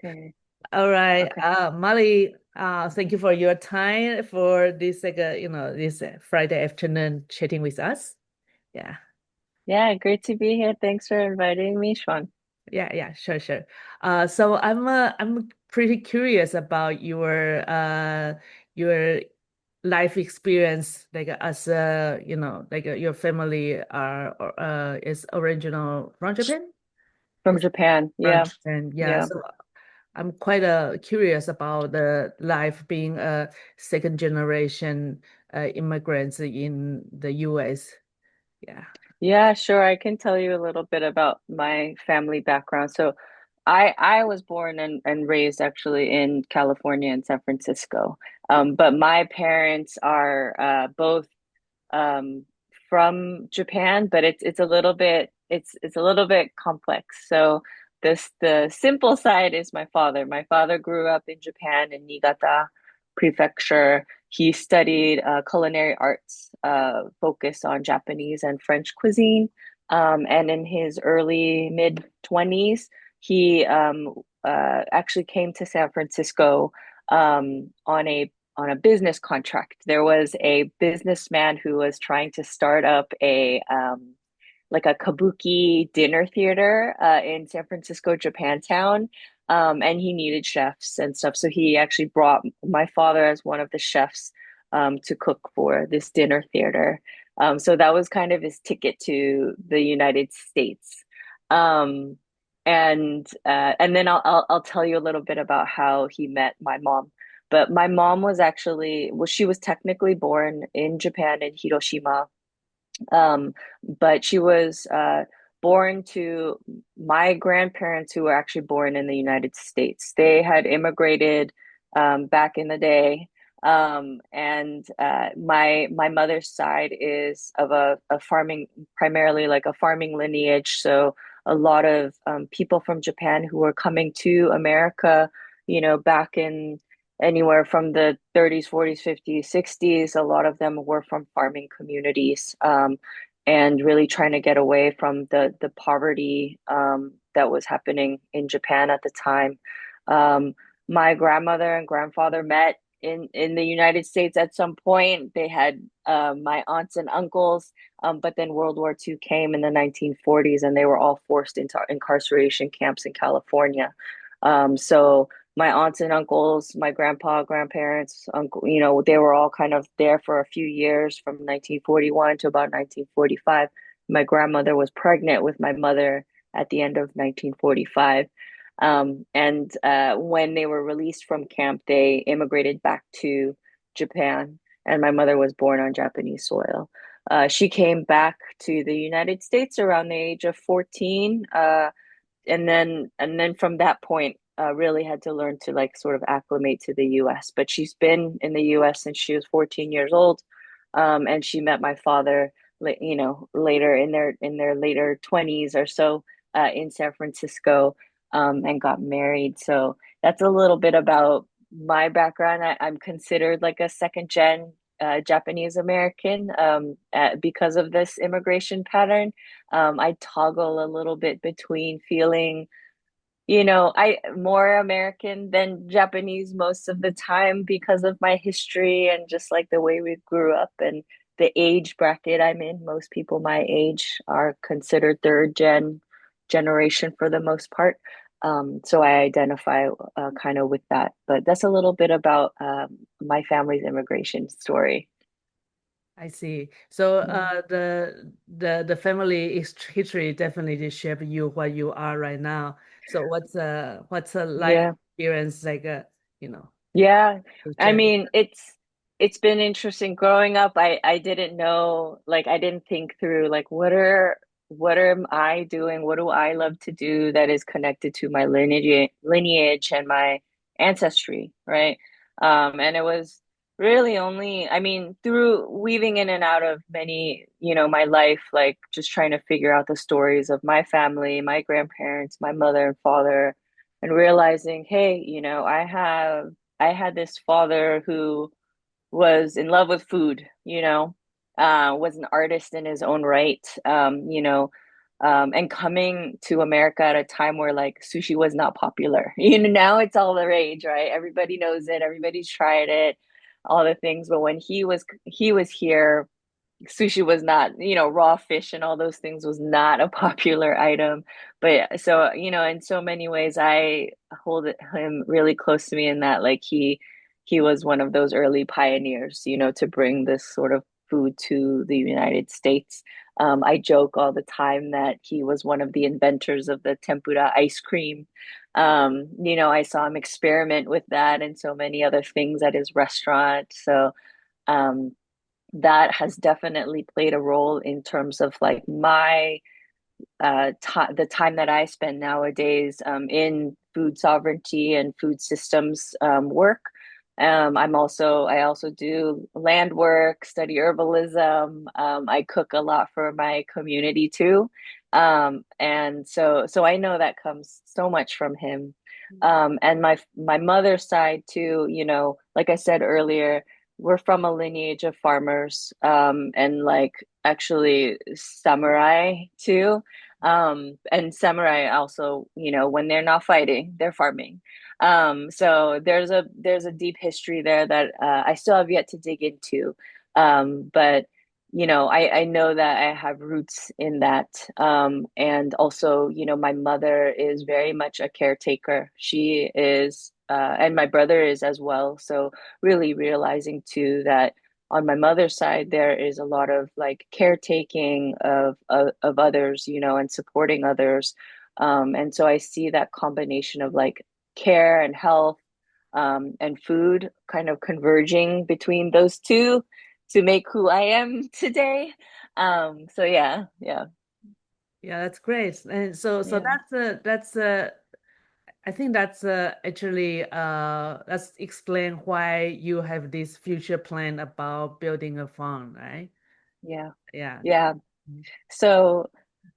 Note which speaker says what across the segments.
Speaker 1: Okay.
Speaker 2: All right.
Speaker 1: Okay.
Speaker 2: Mali, thank you for your time for this this Friday afternoon chatting with us. Yeah.
Speaker 1: Yeah, great to be here. Thanks for inviting me, Sean.
Speaker 2: Yeah, sure, sure. So I'm pretty curious about your life experience, like as your family is original from Japan.
Speaker 1: From
Speaker 2: Is
Speaker 1: Japan.
Speaker 2: from
Speaker 1: Yeah.
Speaker 2: Japan, yeah.
Speaker 1: Yeah.
Speaker 2: So I'm quite curious about the life being a second generation immigrants in the US. Yeah.
Speaker 1: Yeah, sure. I can tell you a little bit about my family background. So I was born and raised actually in California in San Francisco. But my parents are both um, from Japan, but it's a little bit it's a little bit complex. So the simple side is my father. My father grew up in Japan in Niigata Prefecture. He studied culinary arts, focused on Japanese and French cuisine. And in his early mid 20s, he actually came to San Francisco on a business contract. There was a businessman who was trying to start up a like a kabuki dinner theater in San Francisco, Japantown. And he needed chefs and stuff. So he actually brought my father as one of the chefs to cook for this dinner theater. So that was kind of his ticket to the United States. Um, and then I'll tell you a little bit about how he met my mom. But my mom was actually, well, she was technically born in Japan in Hiroshima, but she was born to my grandparents who were actually born in the United States. They had immigrated back in the day. And my mother's side is of a farming, primarily like a farming lineage. So a lot of people from Japan who were coming to America, back in anywhere from the 30s, 40s, 50s, 60s. A lot of them were from farming communities, and really trying to get away from the poverty that was happening in Japan at the time. Um, my grandmother and grandfather met in the United States at some point. They had my aunts and uncles, but then World War II came in the 1940s, and they were all forced into incarceration camps in California. So my aunts and uncles, my grandpa, grandparents, uncle, they were all kind of there for a few years from 1941 to about 1945. My grandmother was pregnant with my mother at the end of 1945. And when they were released from camp, they immigrated back to Japan, and my mother was born on Japanese soil. She came back to the United States around the age of 14. And then from that point, really had to learn to like sort of acclimate to the US. But she's been in the US since she was 14 years old. And she met my father, later in their later 20s or so, in San Francisco, and got married. So that's a little bit about my background. I'm considered like a second gen Japanese American, because of this immigration pattern. I toggle a little bit between feeling, I more American than Japanese most of the time because of my history and just like the way we grew up and the age bracket I'm in. Most people my age are considered generation for the most part. So I identify kind of with that. But that's a little bit about my family's immigration story.
Speaker 2: I see. So
Speaker 1: Yeah.
Speaker 2: the family history definitely shape you what you are right now. So what's a life
Speaker 1: Yeah.
Speaker 2: experience like you know
Speaker 1: Yeah, I
Speaker 2: future?
Speaker 1: mean, it's been interesting growing up. I didn't know, like I didn't think through like what am I doing? What do I love to do that is connected to my lineage and my ancestry, right? And it was really only, I mean, through weaving in and out of many, my life, like just trying to figure out the stories of my family, my grandparents, my mother and father, and realizing, hey, I had this father who was in love with food, was an artist in his own right, And coming to America at a time where like sushi was not popular. Now it's all the rage, right? Everybody knows it, everybody's tried it, all the things. But when he was here, sushi was not, raw fish and all those things was not a popular item. But so, in so many ways, I hold him really close to me in that, like he was one of those early pioneers, to bring this sort of food to the United States. I joke all the time that he was one of the inventors of the tempura ice cream. I saw him experiment with that and so many other things at his restaurant. So, um, that has definitely played a role in terms of like my the time that I spend nowadays in food sovereignty and food systems work. I also do land work, study herbalism. I cook a lot for my community too. And so I know that comes so much from him. And my mother's side too, like I said earlier, we're from a lineage of farmers, and like actually samurai too. And samurai also, when they're not fighting, they're farming. So there's a deep history there that I still have yet to dig into. But I know that I have roots in that. And also, my mother is very much a caretaker. She is, and my brother is as well. So really realizing too that on my mother's side, there is a lot of like caretaking of others, and supporting others. And so I see that combination of like care and health, and food kind of converging between those two to make who I am today. So yeah, yeah,
Speaker 2: Yeah, that's great. And so
Speaker 1: yeah,
Speaker 2: that's I think that's actually that's explain why you have this future plan about building a farm, right?
Speaker 1: yeah,
Speaker 2: Yeah.
Speaker 1: yeah. So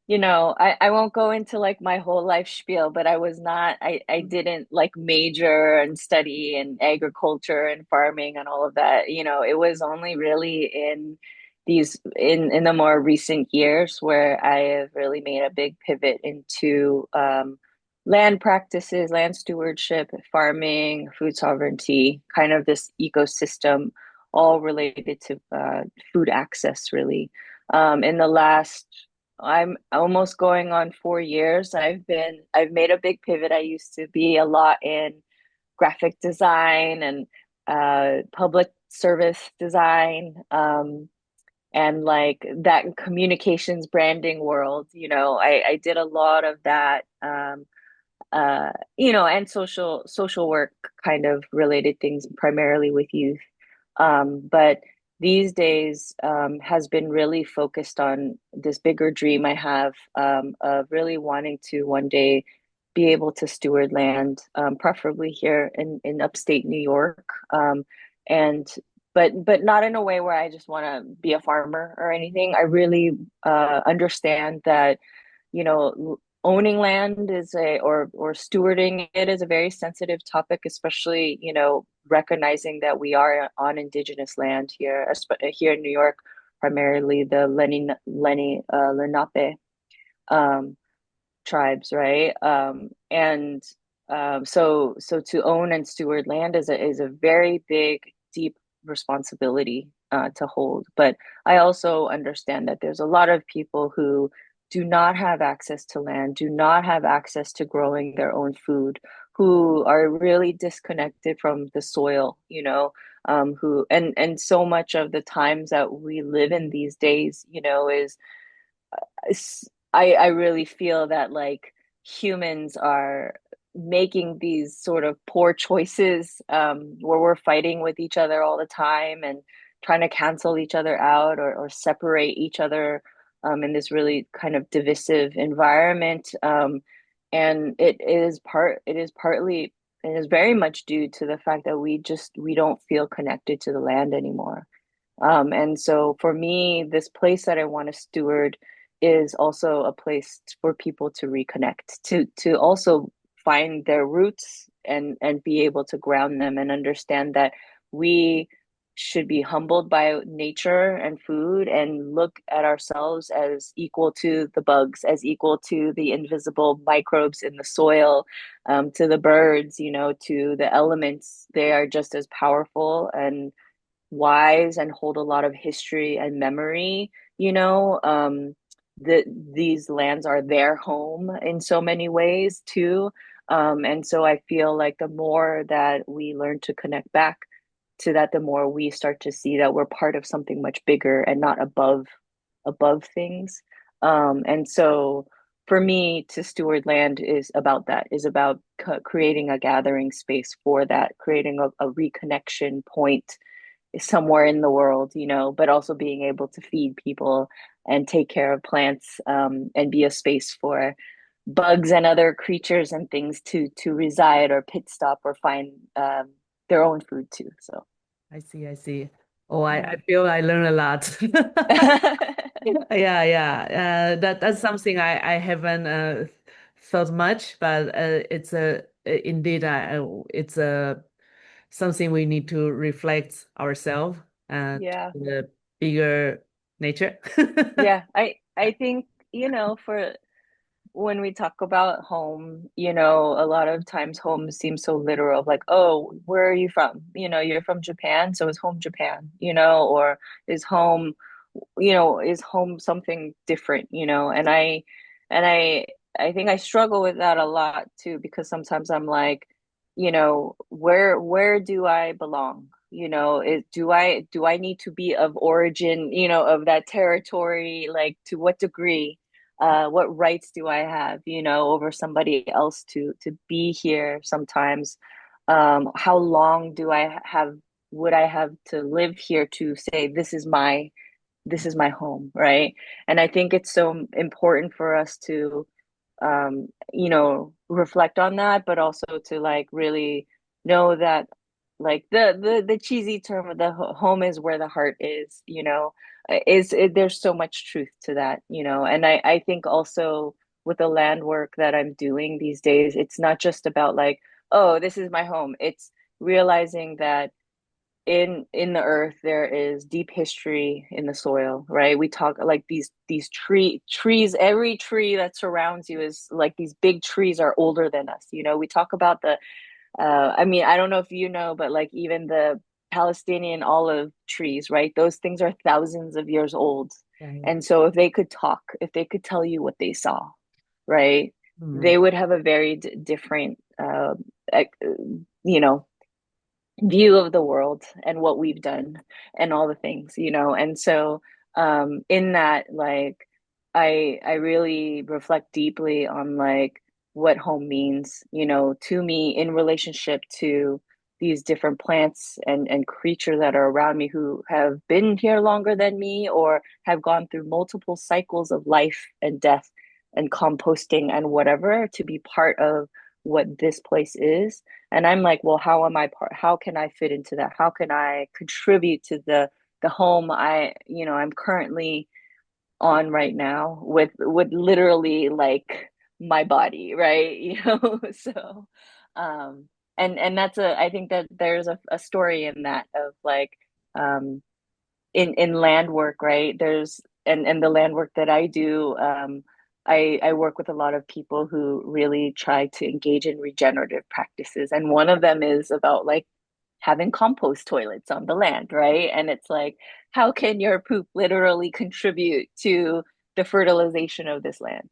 Speaker 1: I won't go into like my whole life spiel, but I didn't like major and study in agriculture and farming and all of that. It was only really in the more recent years where I have really made a big pivot into land practices, land stewardship, farming, food sovereignty, kind of this ecosystem, all related to food access, really. In the last I'm almost going on 4 years. I've made a big pivot. I used to be a lot in graphic design and public service design, and like that communications branding world. I did a lot of that, and social work kind of related things primarily with youth. But these days has been really focused on this bigger dream I have, of really wanting to one day be able to steward land, preferably here in upstate New York. And but not in a way where I just want to be a farmer or anything. I really understand that owning land is or stewarding it is a very sensitive topic, especially recognizing that we are on indigenous land here, here in New York, primarily the Lenape um, tribes, right? And so to own and steward land is a very big, deep responsibility to hold. But I also understand that there's a lot of people who do not have access to land, do not have access to growing their own food, who are really disconnected from the soil, who and so much of the times that we live in these days, I really feel that like humans are making these sort of poor choices, where we're fighting with each other all the time and trying to cancel each other out or separate each other, in this really kind of divisive environment. And it is very much due to the fact that we don't feel connected to the land anymore. And so for me, this place that I want to steward is also a place for people to reconnect, to also find their roots and be able to ground them and understand that we should be humbled by nature and food and look at ourselves as equal to the bugs, as equal to the invisible microbes in the soil, to the birds, to the elements. They are just as powerful and wise and hold a lot of history and memory, you know. These lands are their home in so many ways too. And so I feel like the more that we learn to connect back to that, the more we start to see that we're part of something much bigger and not above things. And so for me, to steward land is about that, is about creating a gathering space for that, creating a reconnection point somewhere in the world, but also being able to feed people and take care of plants, and be a space for bugs and other creatures and things to reside or pit stop or find their own food too. So
Speaker 2: I see, I see. Oh, I
Speaker 1: yeah.
Speaker 2: feel I learned a lot. Yeah, yeah. That's something I haven't thought much, but it's a indeed it's a something we need to reflect ourselves to
Speaker 1: Yeah.
Speaker 2: the bigger nature.
Speaker 1: Yeah. I think, for when we talk about home, a lot of times home seems so literal, like, oh, where are you from? You're from Japan, so is home Japan, or is home, is home something different, and I think I struggle with that a lot too, because sometimes I'm like, where do I belong? Do I need to be of origin, of that territory? Like, to what degree? What rights do I have, over somebody else to be here sometimes? How long would I have to live here to say this is my home, right? And I think it's so important for us to reflect on that, but also to like really know that, like, the cheesy term of the home is where the heart is, there's so much truth to that, and I think also with the land work that I'm doing these days, it's not just about like, oh, this is my home. It's realizing that in the earth there is deep history in the soil, right? We talk like these trees, every tree that surrounds you is like, these big trees are older than us. We talk about the I mean, I don't know if but like, even the Palestinian olive trees, right? Those things are thousands of years old.
Speaker 2: Right.
Speaker 1: And so if they could talk, if they could tell you what they saw, right,
Speaker 2: Mm.
Speaker 1: they would have a very different you know view of the world and what we've done and all the things, and so in that, like, I really reflect deeply on like what home means, to me, in relationship to these different plants and creatures that are around me, who have been here longer than me or have gone through multiple cycles of life and death and composting and whatever, to be part of what this place is. And I'm like, well, how can I fit into that? How can I contribute to the home I'm currently on right now, with literally like my body, right? So um and that's I think that there's a story in that, of like, um in land work, right? There's and the land work that I do, I work with a lot of people who really try to engage in regenerative practices, and one of them is about like having compost toilets on the land, right? And it's like, how can your poop literally contribute to the fertilization of this land,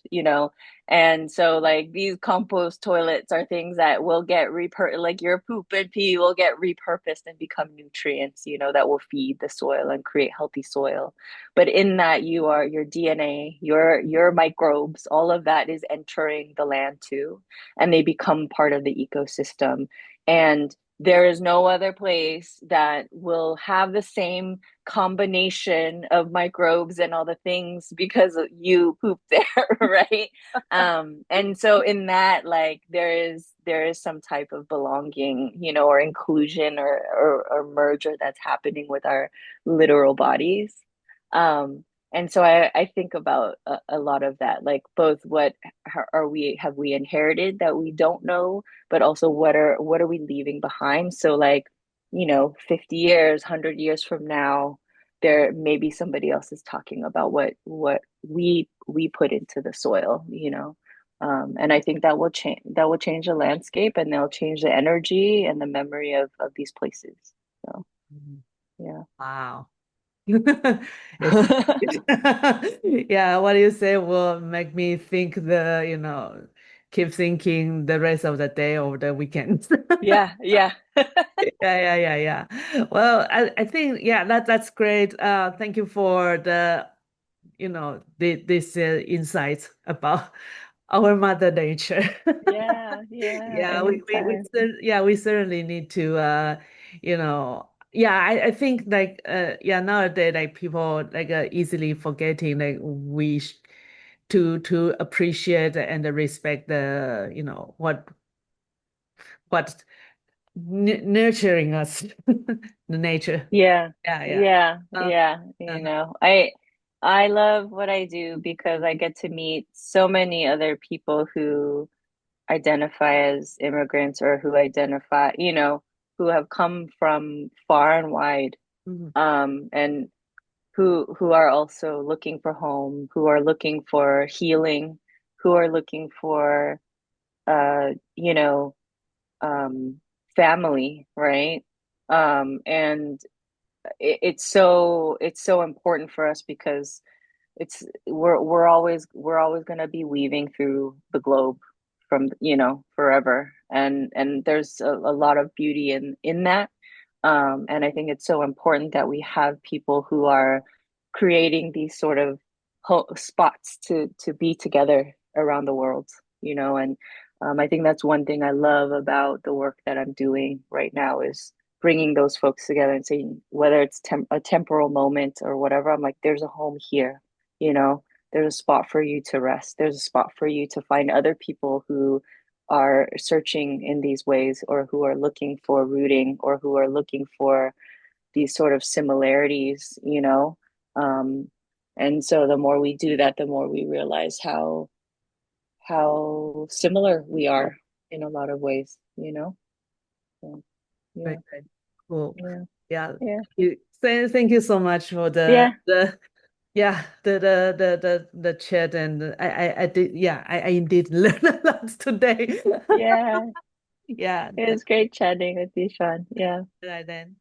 Speaker 1: And so, like, these compost toilets are things that will get like your poop and pee will get repurposed and become nutrients, that will feed the soil and create healthy soil. But in that, your DNA, your microbes, all of that is entering the land too, and they become part of the ecosystem. And there is no other place that will have the same combination of microbes and all the things, because you poop there, right? And so in that, like, there is some type of belonging, or inclusion, or merger that's happening with our literal bodies. Um, and so I think about a lot of that, like, both what have we inherited that we don't know, but also what are we leaving behind? So like 50 years, 100 years from now, there maybe somebody else is talking about what we put into the soil. And I think that will change the landscape, and they'll change the energy and the memory of these places. So
Speaker 2: Mhm.
Speaker 1: yeah.
Speaker 2: Wow. It's yeah, what you say will make me think keep thinking the rest of the day or the weekends.
Speaker 1: Yeah, yeah.
Speaker 2: Yeah. Well, I think yeah, that's great. Thank you for this insights about our mother nature.
Speaker 1: Yeah, yeah,
Speaker 2: Yeah,
Speaker 1: anytime.
Speaker 2: we certainly need to yeah, I think like yeah, nowadays like people like easily forgetting like to appreciate and respect the what nurturing us the nature.
Speaker 1: Yeah,
Speaker 2: Yeah.
Speaker 1: yeah,
Speaker 2: Uh,
Speaker 1: yeah.
Speaker 2: uh,
Speaker 1: I love what I do because I get to meet so many other people who identify as immigrants or who have come from far and wide,
Speaker 2: mhm,
Speaker 1: and who are also looking for home, who are looking for healing, who are looking for uh, you know, um, family, right? And it's so important for us because we're always going to be weaving through the globe from forever, and there's a lot of beauty in that. And I think it's so important that we have people who are creating these sort of spots to be together around the world, and I think that's one thing I love about the work that I'm doing right now is bringing those folks together and saying whether it's a temporal moment or whatever. I'm like, there's a home here, you know, there's a spot for you to rest. There's a spot for you to find other people who are searching in these ways, or who are looking for rooting, or who are looking for these sort of similarities. Um, and so the more we do that, the more we realize how similar we are in a lot of ways. So, yeah,
Speaker 2: right. Cool.
Speaker 1: yeah,
Speaker 2: Yeah.
Speaker 1: yeah,
Speaker 2: Thank you so much for
Speaker 1: yeah,
Speaker 2: the chat, and I did yeah, I indeed learned a lot today.
Speaker 1: yeah.
Speaker 2: Yeah.
Speaker 1: It was great chatting with you, Sean. Yeah.
Speaker 2: Right then.